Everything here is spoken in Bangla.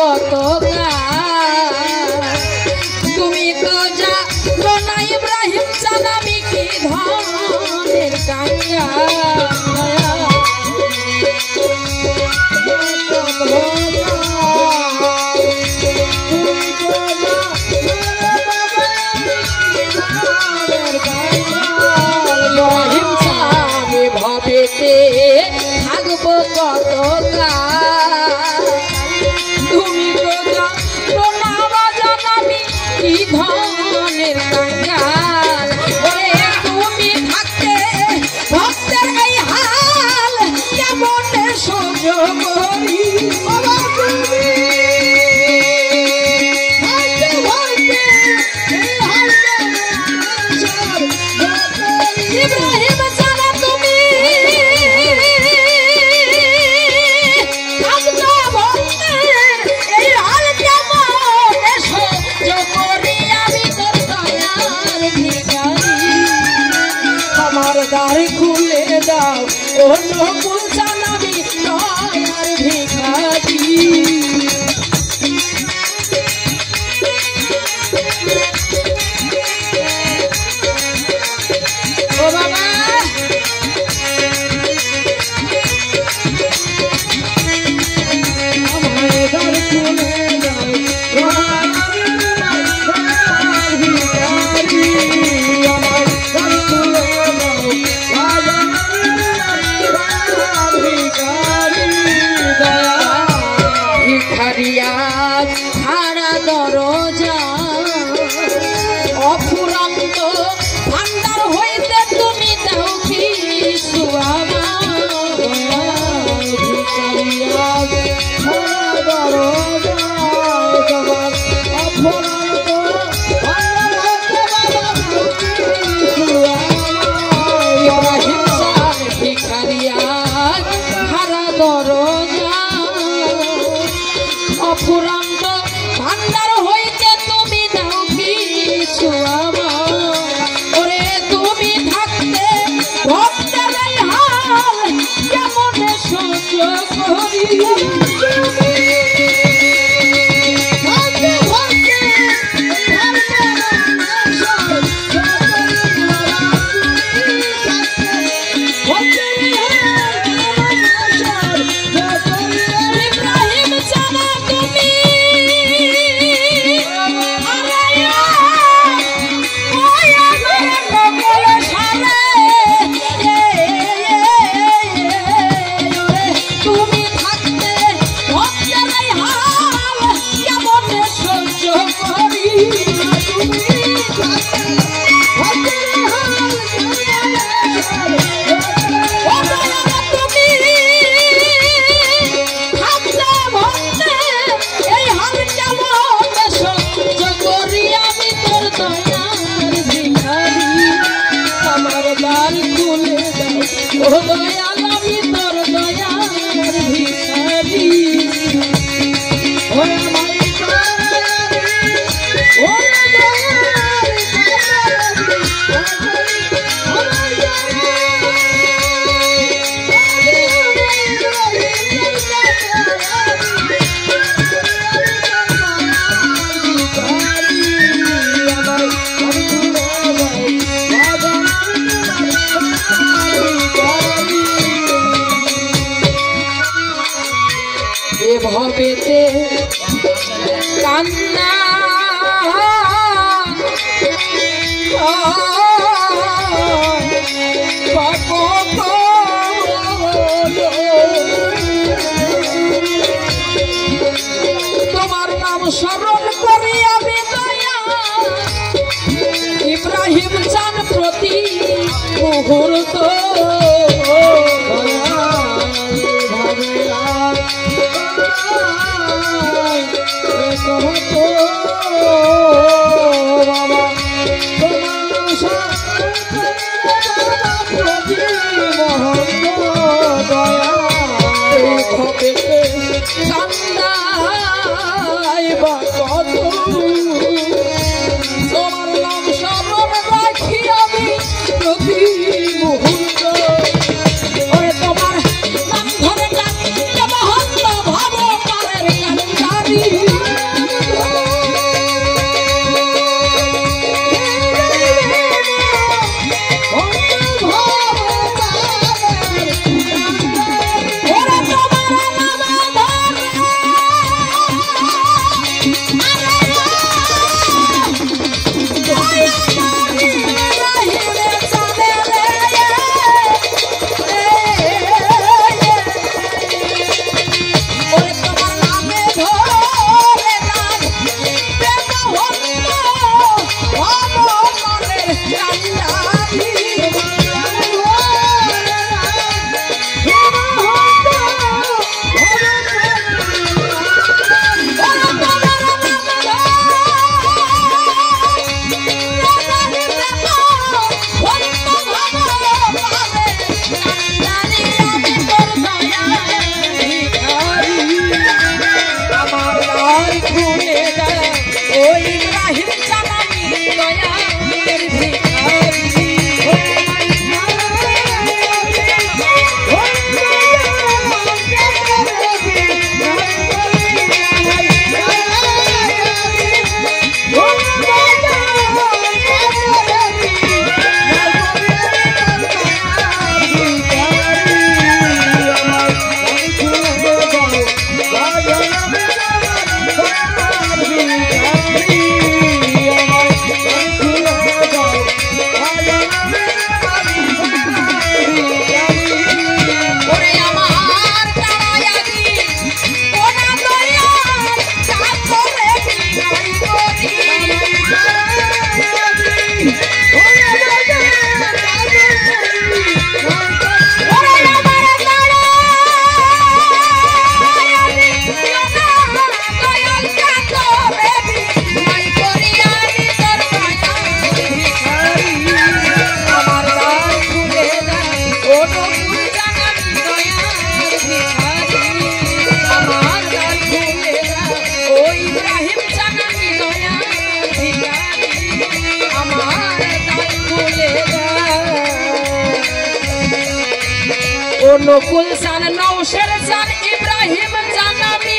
কত তুমি তো জানো না ইব্রাহিম চান আমি কি ধনের কাঙ্গা থাকবো কত তুমি তো জানো না বাজান আমি কি ধনের কাঙ্গাল তুমি থাকতে ভক্তের এই হাল কেমন সহ্য করি দ্বার খুলে দাও অন্য কুল জানাবি দয়ার ভিখারি ও বাবা আমায় দ্বার খুলে দাও খাড়া দরজা অফুরন্ত ভান্ডার হইতে তুমি দাও কিছু অফুরন্ত ভান্ডার হইতে তুমি দাও কিছু ওরে তুমি থাকতে ভক্তের হাল কেমন সহ্য করি ও দয়াল আমি তোর দয়ার ভিখারি ও আমায় ও ভবেতে কান্না তোমার নাম স্মরণ করি আমি দয়া ইব্রাহিম চান প্রতি মুহূর্ত তোমার নাম ধরে ডাকতে মহন্ত ভাব পারের কান্দারি নকুল চান নওশের চান ইব্রাহিম চান আমি